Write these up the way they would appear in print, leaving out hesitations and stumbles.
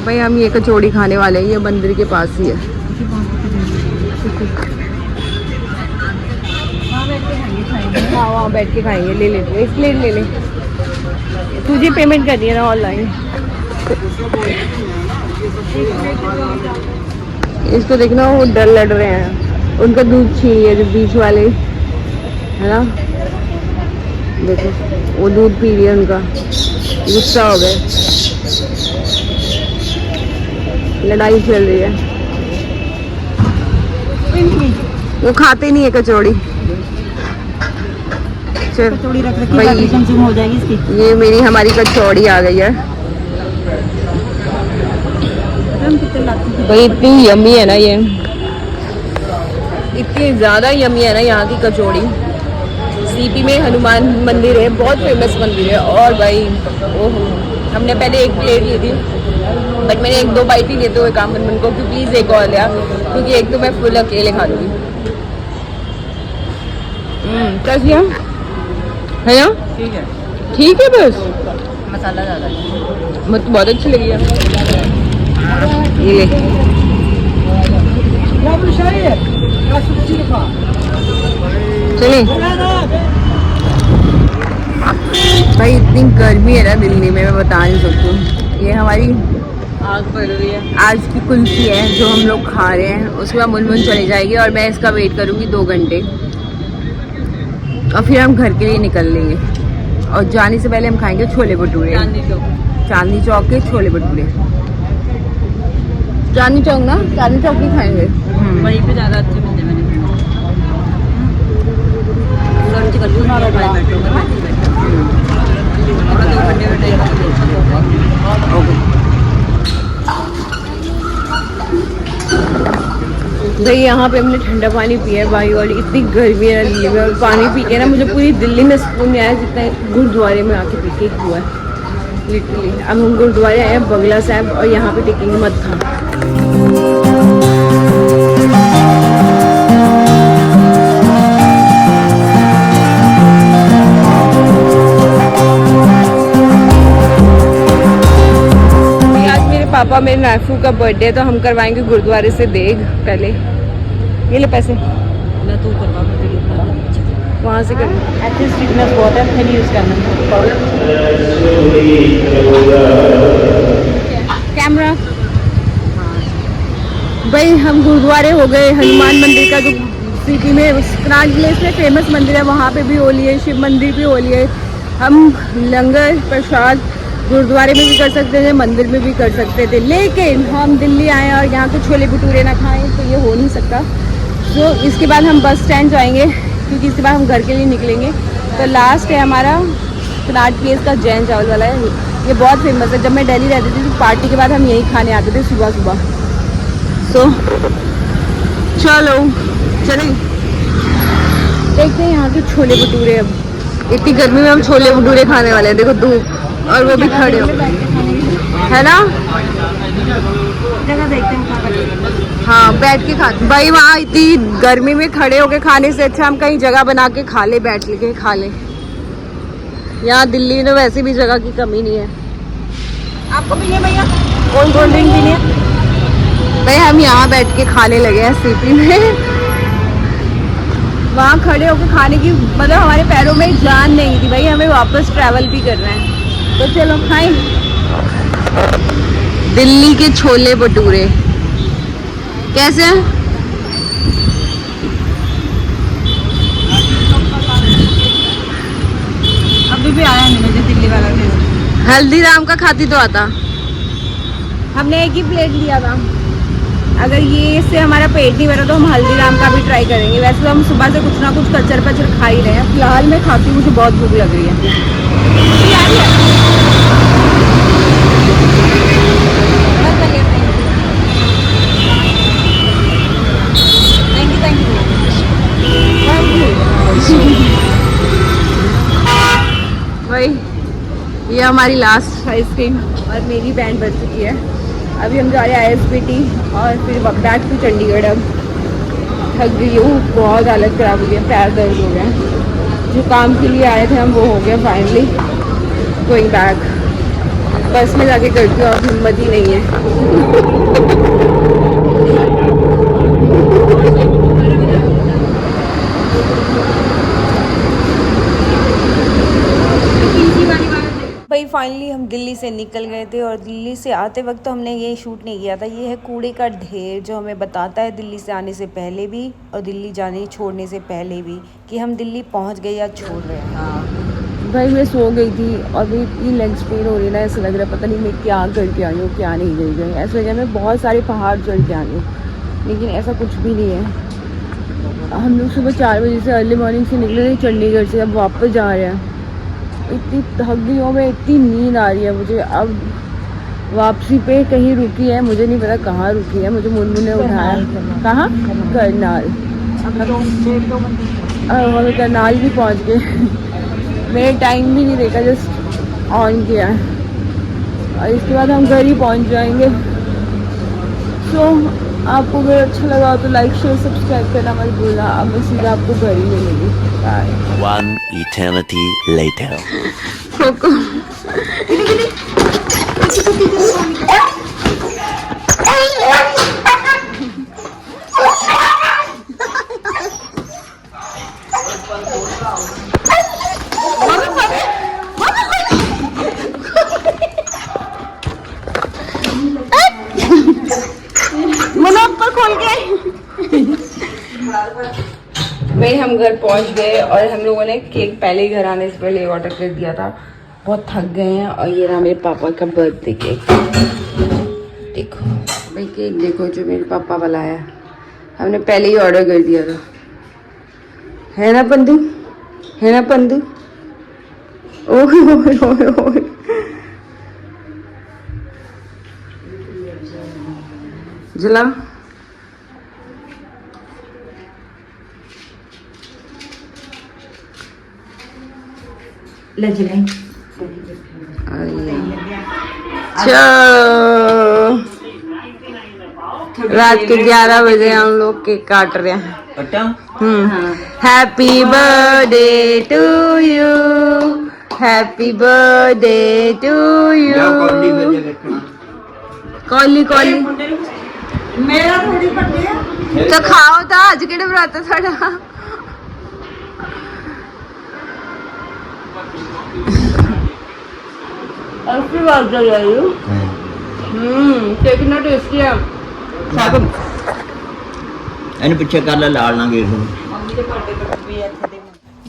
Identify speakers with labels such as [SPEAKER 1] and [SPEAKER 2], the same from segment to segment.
[SPEAKER 1] भाई हम ये कचौड़ी खाने वाले हैं, ये मंदिर के पास ही है। हाँ वहाँ बैठ के खाएंगे। ले लेते, एक प्लेट ले ले। तुझे पेमेंट करनी है ना ऑनलाइन। इसको देखना, वो डर लड़ रहे हैं, उनका दूध छीनिए जो बीच वाले है ना, देखो वो दूध पी रही है, उनका गुस्सा हो गए, लड़ाई चल रही है। वो खाते नहीं है कचौड़ी।
[SPEAKER 2] कचौड़ी रख रखी है, कंज्यूम हो जाएगी इसकी। ये
[SPEAKER 1] मेरी हमारी कचौड़ी आ गई है भाई, इतनी यम्मी है ना ये, इतनी ज़्यादा यम्मी है ना यहाँ की कचौड़ी। सीपी में हनुमान मंदिर है, बहुत फेमस मंदिर है। और भाई ओहो, हमने पहले एक प्लेट ली थी, बट मैंने 1-2 बाइट ही लेते हुए काम मन को कि प्लीज़ एक और लिया, क्योंकि एक तो मैं फुल अकेले खा लूँगी। कैसी है ना?
[SPEAKER 2] ठीक है,
[SPEAKER 1] ठीक है, बस
[SPEAKER 2] मसाला ज़्यादा है।
[SPEAKER 1] मुझे बहुत अच्छी लगी है। ये ले चलिए भाई, इतनी गर्मी है ना दिल्ली में, मैं बता नहीं सकती हूँ। ये हमारी
[SPEAKER 2] आग पड़ रही है।
[SPEAKER 1] आज की कुल्फी है जो हम लोग खा रहे हैं, उसके बाद मुनमुन चली जाएगी और मैं इसका वेट करूँगी 2 घंटे, और फिर हम घर के लिए निकल लेंगे। और जाने से पहले हम खाएंगे छोले भटूरे, चांदनी चौक के छोले भटूरे। चांदनी चौक ना, चांदनी चौक ही खाएंगे,
[SPEAKER 2] वहीं पे ज़्यादा अच्छे मिलते मैंने। सर्च कर लूँ ना,
[SPEAKER 1] भाई यहाँ पे हमने ठंडा पानी पिया है भाई, और इतनी गर्मी है दिल्ली में, और पानी पी के ना मुझे पूरी दिल्ली में सुकून नहीं आया जितना गुरुद्वारे में आके पी के हुआ है लिटरली। अब हम गुरुद्वारे आए हैं बगला साहब, और यहाँ पे टिकेंगे मत्था। पापा मेरे नाफू का बर्थडे है, तो हम करवाएंगे गुरुद्वारे से देग पहले। ये ले पैसे,
[SPEAKER 2] मैं तू करवा
[SPEAKER 1] वहाँ से कर।
[SPEAKER 2] ऐसे स्टिकनेस बहुत है, फिर यूज़ करना।
[SPEAKER 1] कैमरा भाई, हम गुरुद्वारे हो गए। हनुमान मंदिर का जो सिटी में कनाट प्लेस में फेमस मंदिर है, वहाँ पे भी होली है, शिव मंदिर भी होली है। हम लंगर प्रसाद गुरुद्वारे में भी कर सकते थे, मंदिर में भी कर सकते थे, लेकिन हम दिल्ली आए और यहाँ के छोले भटूरे ना खाएं तो ये हो नहीं सकता। तो इसके बाद हम बस स्टैंड जाएंगे, क्योंकि इसके बाद हम घर के लिए निकलेंगे। तो लास्ट है हमारा कनाट प्लेस का जैन चावल वाला है, ये बहुत फेमस है। जब मैं दिल्ली रहती थी तो पार्टी के बाद हम यही खाने आते थे सुबह सुबह। तो चलो चलें देखते हैं यहाँ के छोले भटूरे। अब इतनी गर्मी में हम छोले भटूरे खाने वाले हैं, देखो धूप, और वो भी खड़े हो, है ना?
[SPEAKER 2] जगह देखते हैं,
[SPEAKER 1] हाँ बैठ के खाते भाई। वहाँ इतनी गर्मी में खड़े होके खाने से अच्छा हम कहीं जगह बना के खा ले, बैठ के खा ले। यहाँ दिल्ली में वैसे भी जगह की कमी नहीं है।
[SPEAKER 2] आपको भी है भैया, कोल्ड ड्रिंक भी नहीं है
[SPEAKER 1] भाई। हम यहाँ बैठ के खाने लगे हैं सीपी में, वहाँ खड़े होकर खाने की मतलब हमारे पैरों में जान नहीं थी भाई, हमें वापस ट्रैवल भी करना है। तो चलो खाएं दिल्ली के छोले भटूरे। कैसे हैं?
[SPEAKER 2] अभी भी आया नहीं मुझे दिल्ली वाला टेस्ट।
[SPEAKER 1] हल्दीराम का खाती तो आता। हमने एक ही प्लेट लिया था। अगर ये इससे हमारा पेट नहीं भरा तो हम हल्दीराम का भी ट्राई करेंगे। वैसे तो हम सुबह से कुछ ना कुछ कचर पचर खा ही रहे हैं। फिलहाल मैं खाती हूँ, मुझे बहुत भूख लग रही है। भाई ये हमारी लास्ट आइसक्रीम और मेरी बैंड बज चुकी है। अभी हम जा रहे हैं ISBT और फिर बैक टू चंडीगढ़। अब थक गई हूँ, बहुत हालत ख़राब हो गई है, पैर दर्द हो गया। जो काम के लिए आए थे हम वो हो गया फाइनली। Going back. बस में जाके करती हूँ, अब हिम्मत ही नहीं है।
[SPEAKER 3] भाई फाइनली हम दिल्ली से निकल गए थे और दिल्ली से आते वक्त तो हमने ये शूट नहीं किया था। ये है कूड़े का ढेर जो हमें बताता है दिल्ली से आने से पहले भी और दिल्ली जाने छोड़ने से पहले भी कि हम दिल्ली पहुंच गए या छोड़ रहे हैं।
[SPEAKER 1] भाई मैं सो गई थी और मेरी इतनी लेग्स पेन हो रही है ना, ऐसा लग रहा है पता नहीं मैं क्या करके आई हूँ क्या नहीं गई। ऐसा लग रहा है मैं बहुत सारे पहाड़ चढ़ के आई हूँ, लेकिन ऐसा कुछ भी नहीं है। हम लोग सुबह 4 बजे से अर्ली मॉर्निंग से निकले थे चंडीगढ़ से, अब वापस जा रहे हैं। इतनी थक गई हूँ मैं, इतनी नींद आ रही है मुझे। अब वापसी पे कहीं रुकी है, मुझे नहीं पता कहाँ रुकी है। मुझे मुन्नू ने उठाया, कहाँ? करनाल। हम करनाल भी पहुँच गए। मैंने टाइम भी नहीं देखा, जस्ट ऑन किया है और इसके बाद हम घर ही पहुँच जाएंगे। सो आपको अगर अच्छा लगा तो लाइक शेयर सब्सक्राइब करना मत भूलना। अब मैं सीधा आपको घर ही मिलेगी। बाय।
[SPEAKER 4] One eternity later.
[SPEAKER 1] भाई हम घर पहुंच गए और हम लोगों ने केक पहले ही घर आने से पहले ऑर्डर कर दिया था। बहुत थक गए हैं और ये रहा मेरे पापा का बर्थडे केक। देखो भाई केक देखो जो मेरे पापा वाला है, हमने पहले ही ऑर्डर कर दिया था। है ना पंदू, है ना पंदू? ओए ओए ओए ओए, जला रात के 11 बजे हम लोग केक काट रहे हैं। Happy birthday to you, happy birthday to you. कॉली कॉली
[SPEAKER 2] मेरा थोड़ी बर्थडे है
[SPEAKER 1] तो खाओ था अज केड़े बरात थोड़ा। आपकी बात कर रही हूँ। केक कितना टेस्टी है।
[SPEAKER 4] ਇਹਨੂੰ ਪਿੱਛੇ ਕਰ ਲੈ ਲਾਲ ਨਾ ਗੇਰ ਨੂੰ।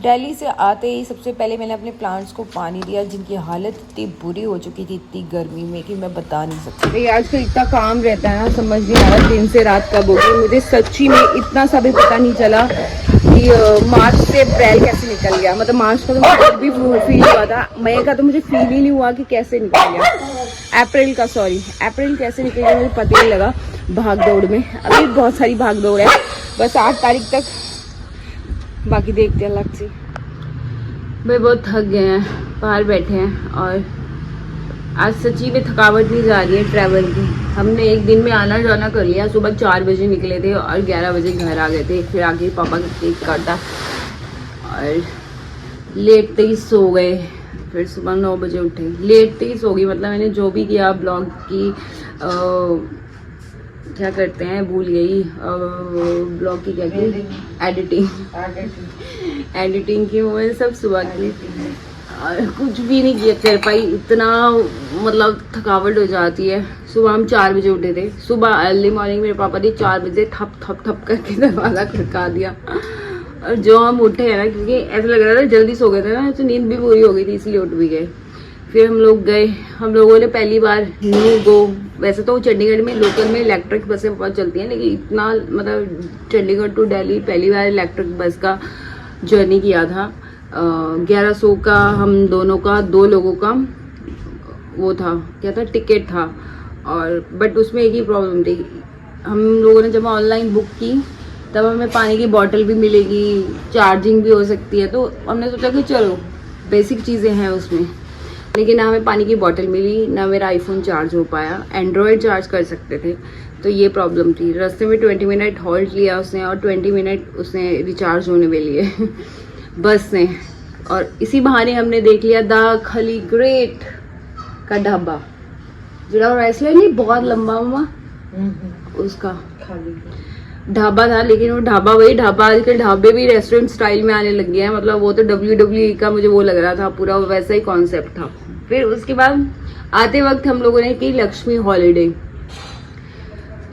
[SPEAKER 3] दिल्ली से आते ही सबसे पहले मैंने अपने प्लांट्स को पानी दिया जिनकी हालत इतनी बुरी हो चुकी थी इतनी गर्मी में कि मैं बता नहीं सकती।
[SPEAKER 1] भाई आजकल इतना काम रहता है ना, समझ नहीं आ रहा दिन से रात कब हो गई। मुझे सच्ची में इतना सा भी पता नहीं चला कि मार्च से अप्रैल कैसे निकल गया। मतलब मार्च का तो मुझे भी फील हुआ था, मई का तो मुझे फील ही नहीं हुआ कि कैसे निकल गया। अप्रैल का सॉरी, अप्रैल कैसे निकल गया मुझे पता नहीं लगा भाग दौड़ में। अभी बहुत सारी भाग दौड़ है, बस 8 तारीख तक, बाकी देखते हैं अलग से। भाई बहुत थक गए हैं, बाहर बैठे हैं और आज सच्ची में थकावट नहीं जा रही है ट्रैवल की। हमने एक दिन में आना जाना कर लिया। सुबह 4 बजे निकले थे और 11 बजे घर आ गए थे। फिर आके पापा का केक काटा और लेटते ही सो गए। फिर सुबह 9 बजे उठे, लेटते ही सो गई। मतलब मैंने जो भी किया ब्लॉग की क्या करते हैं भूल गई, ब्लॉग की क्या की एडिटिंग की, वो सब सुबह की और कुछ भी नहीं किया कर पाई। इतना मतलब थकावट हो जाती है। सुबह हम 4 बजे उठे थे। सुबह अर्ली मॉर्निंग मेरे पापा ने 4 बजे थप थप थप करके दरवाज़ा खड़का दिया और जो हम उठे हैं ना, क्योंकि ऐसा लग रहा था जल्दी सो गए थे ना, तो नींद भी पूरी हो गई थी इसलिए उठ भी गए। फिर हम लोग गए। हम लोगों ने पहली बार न्यू गो, वैसे तो चंडीगढ़ में लोकल में इलेक्ट्रिक बसें बहुत चलती हैं, लेकिन इतना मतलब चंडीगढ़ टू दिल्ली पहली बार इलेक्ट्रिक बस का जर्नी किया था। 1100 का हम दोनों का, 2 लोगों का वो था, क्या था, टिकट था। और बट उसमें एक ही प्रॉब्लम थी, हम लोगों ने जब ऑनलाइन बुक की तब हमें पानी की बॉटल भी मिलेगी, चार्जिंग भी हो सकती है। तो हमने सोचा कि चलो बेसिक चीज़ें हैं उसमें, लेकिन ना हमें पानी की बोतल मिली, ना मेरा आईफोन चार्ज हो पाया। एंड्रॉयड चार्ज कर सकते थे, तो ये प्रॉब्लम थी। रास्ते में 20 मिनट हॉल्ट लिया उसने और 20 मिनट उसने रिचार्ज होने में लिए बस ने। और इसी बहाने हमने देख लिया द खली ग्रेट का ढाबा। जुड़ा हुआ रेस्टोरेंट नहीं बहुत लंबा मामा, उसका ढाबा था, लेकिन वो ढाबा वही ढाबा, आजकल ढाबे भी रेस्टोरेंट स्टाइल में आने लग गए हैं। मतलब वो तो WWE का मुझे वो लग रहा था, पूरा वैसा ही कॉन्सेप्ट था। फिर उसके बाद आते वक्त हम लोगों ने की लक्ष्मी हॉलीडे,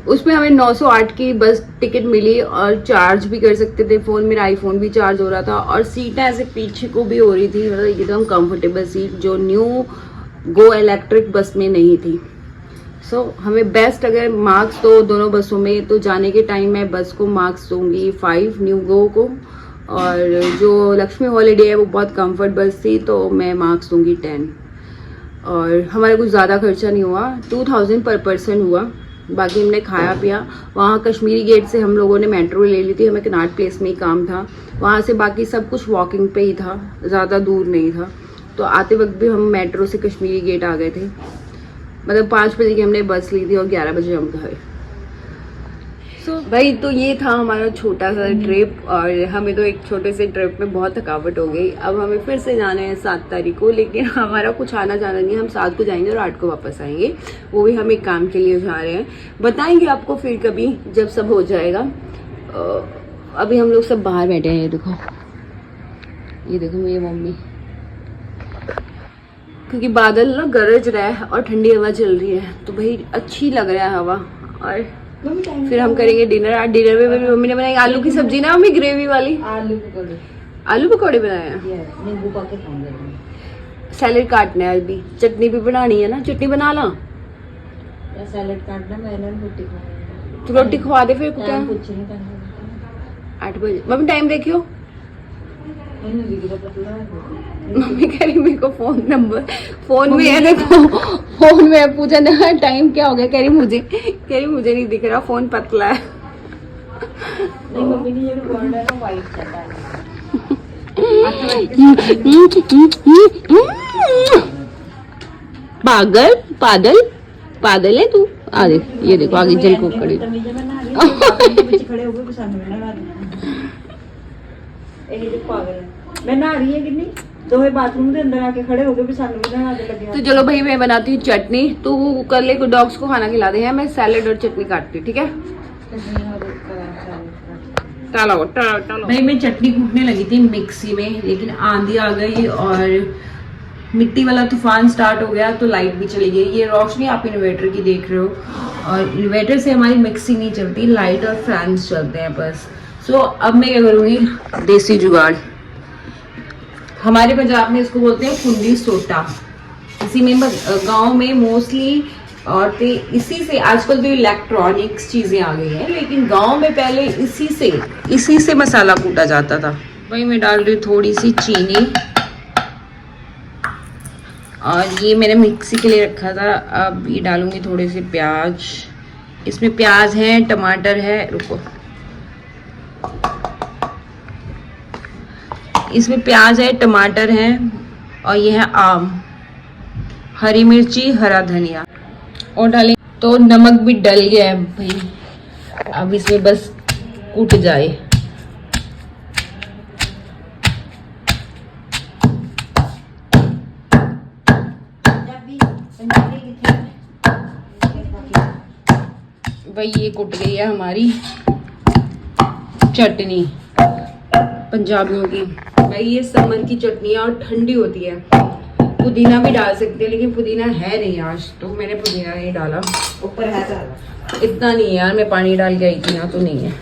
[SPEAKER 1] उसमें हमें 908 की बस टिकट मिली और चार्ज भी कर सकते थे फ़ोन, मेरा आईफोन भी चार्ज हो रहा था और सीटें ऐसे पीछे को भी हो रही थी, मतलब एकदम कंफर्टेबल सीट, जो न्यू गो इलेक्ट्रिक बस में नहीं थी। सो हमें बेस्ट अगर मार्क्स दो दोनों बसों में, तो जाने के टाइम मैं बस को मार्क्स दूंगी 5 न्यू गो को, और जो लक्ष्मी हॉलीडे है वो बहुत कंफर्ट बस थी तो मैं मार्क्स दूंगी 10। और हमारा कुछ ज़्यादा खर्चा नहीं हुआ, 2000 पर पर्सन हुआ। बाकी हमने खाया पिया वहाँ कश्मीरी गेट से, हम लोगों ने मेट्रो ले ली थी, हमें कनाट प्लेस में ही काम था वहाँ से, बाकी सब कुछ वॉकिंग पे ही था, ज़्यादा दूर नहीं था। तो आते वक्त भी हम मेट्रो से कश्मीरी गेट आ गए थे, मतलब 5 बजे की हमने बस ली थी और 11 बजे हम घर। भाई तो ये था हमारा छोटा सा ट्रिप, और हमें तो एक छोटे से ट्रिप में बहुत थकावट हो गई। अब हमें फिर से जाना है 7 तारीख को, लेकिन हमारा कुछ आना जाना नहीं है, हम 7 को जाएंगे और 8 को वापस आएंगे, वो भी हम एक काम के लिए जा रहे हैं, बताएंगे आपको फिर कभी जब सब हो जाएगा। अभी हम लोग सब बाहर बैठे हैं, ये देखो मेरी मम्मी, क्योंकि बादल ना गरज रहा है और ठंडी हवा चल रही है, तो भाई अच्छी लग रहा है हवा। और फिर हम करेंगे डिनर। आज डिनर में मेरी मम्मी ने बनाई आलू की सब्जी ना, मम्मी ग्रेवी वाली आलू पकौड़े बनाए हैं,
[SPEAKER 2] नींबू पा के खाऊंगे।
[SPEAKER 1] सैलेड काटना है, अभी चटनी भी बनानी है ना, चटनी बना ला,
[SPEAKER 2] सैलेड काटना, मैंने रोटी खानी,
[SPEAKER 1] तो रोटी खवा दे फिर क्या।
[SPEAKER 2] कुछ नहीं करना।
[SPEAKER 1] 8 बजे मम्मी टाइम देखियो, मम्मी कह रही मेरे को फोन में है, देखो फोन में पूछा ना टाइम क्या हो गया, कह रही मुझे नहीं दिख रहा, फोन पतला है।
[SPEAKER 2] नहीं मम्मी ने ये वर्ड है ना वाइट चटा
[SPEAKER 1] पागल है तू। आ देख, ये देखो आगे जल को खड़ी,
[SPEAKER 2] खड़े हो गए सामने में ना पागल है। मैं नहा रही है कितनी दोहे बाथरूम के अंदर आके खड़े हो गए भी सानू भी नहा के लगे।
[SPEAKER 1] तो चलो भाई मैं बनाती हूँ चटनी, तू कर ले, डॉग्स को खाना खिला दे, है मैं सैलेड और चटनी काटती हूँ, ठीक है। टालो भाई मैं चटनी कूटने लगी थी मिक्सी में, लेकिन आंधी आ गई और मिट्टी वाला तूफान स्टार्ट हो गया, तो लाइट भी चली गई। ये रोशनी आप इन्वर्टर की देख रहे हो, और इन्वर्टर से हमारी मिक्सी नहीं चलती, लाइट और फैंस चलते हैं बस। सो अब मैं क्या करूँगी, देसी जुगाड़, हमारे पंजाब में इसको बोलते हैं फुंदी सोटा, इसी में गांव में मोस्टली औरतें इसी से, आजकल तो इलेक्ट्रॉनिक्स चीजें आ गई हैं, लेकिन गांव में पहले इसी से मसाला कूटा जाता था। भाई मैं डाल रही हूँ थोड़ी सी चीनी, और ये मैंने मिक्सी के लिए रखा था। अब ये डालूंगी थोड़े से प्याज, इसमें प्याज है, टमाटर है, रुको, इसमें प्याज है, टमाटर है, और ये है आम, हरी मिर्ची, हरा धनिया, और डालें तो नमक भी डल गया है भाई। अब इसमें बस कूट जाए। भाई ये कुट गई है हमारी चटनी पंजाबियों की। भाई ये समर की चटनी है और ठंडी होती है। पुदीना भी डाल सकते हैं, लेकिन पुदीना है नहीं आज, तो मैंने पुदीना नहीं डाला।
[SPEAKER 2] ऊपर है ज्यादा,
[SPEAKER 1] इतना नहीं है यार, मैं पानी डाल के आई थी ना, तो नहीं है।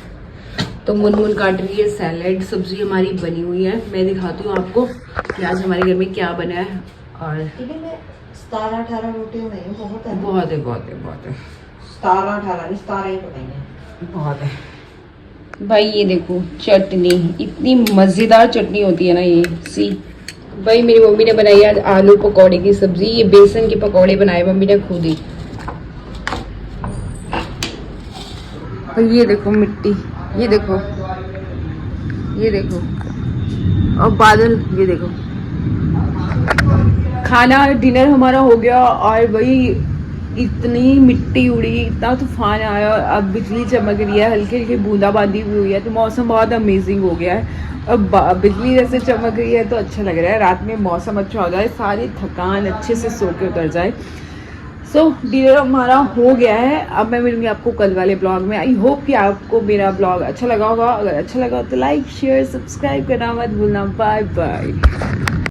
[SPEAKER 1] तो मुनमुन काट रही है सैलेड, सब्जी हमारी बनी हुई है, मैं दिखाती हूँ आपको कि आज हमारे घर में क्या बना है। और
[SPEAKER 2] 17-18 रोटियां नहीं, बहुत है,
[SPEAKER 1] बहुत है
[SPEAKER 2] 17-18 नहीं, 17 ही पकाएंगे,
[SPEAKER 1] बहुत है भाई। ये देखो चटनी, इतनी मजेदार चटनी होती है ना ये, सी भाई मेरी मम्मी ने बनाई आज आलू पकौड़े की सब्जी, ये बेसन के पकौड़े बनाए मम्मी ने खुद ही। और ये देखो मिट्टी, ये देखो और बादल, ये देखो। खाना डिनर हमारा हो गया, और वही इतनी मिट्टी उड़ी, इतना तूफान आया, और अब बिजली चमक रही है, हल्की हल्की बूंदाबांदी भी हुई है, तो मौसम बहुत अमेजिंग हो गया है। अब बिजली जैसे चमक रही है तो अच्छा लग रहा है, रात में मौसम अच्छा हो जाए, सारी थकान अच्छे से सो के उतर जाए। सो डिनर हमारा हो गया है। अब मैं मिलूंगी आपको कल वाले ब्लॉग में। आई होप कि आपको मेरा ब्लॉग अच्छा लगा होगा। अगर अच्छा लगा तो लाइक शेयर सब्सक्राइब करना मत भूलना। Bye bye.